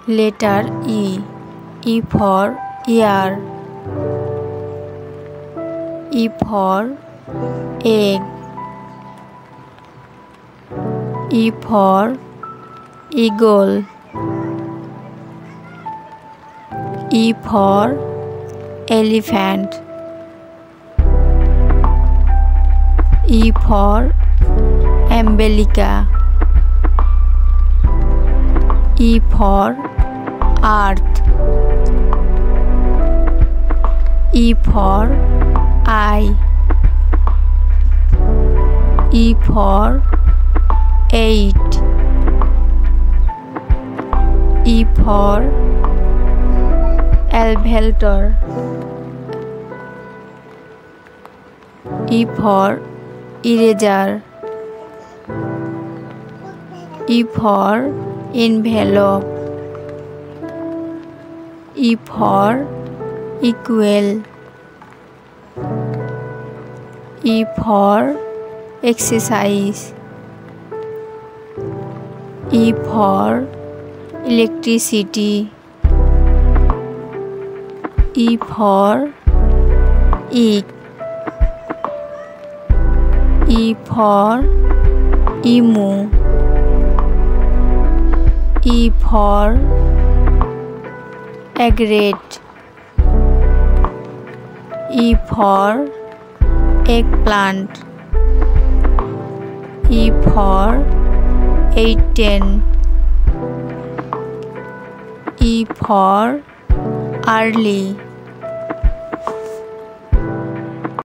Letter E. E for ear. E for egg. E for eagle. E for elephant. E for umbilica. E for earth. E for eye. E for 8. E for elevator. E for eraser. E for envelope. E for equal. E for exercise. E for electricity. E for egg. E for emu. E for egret. E for eggplant. E for 18. E for early.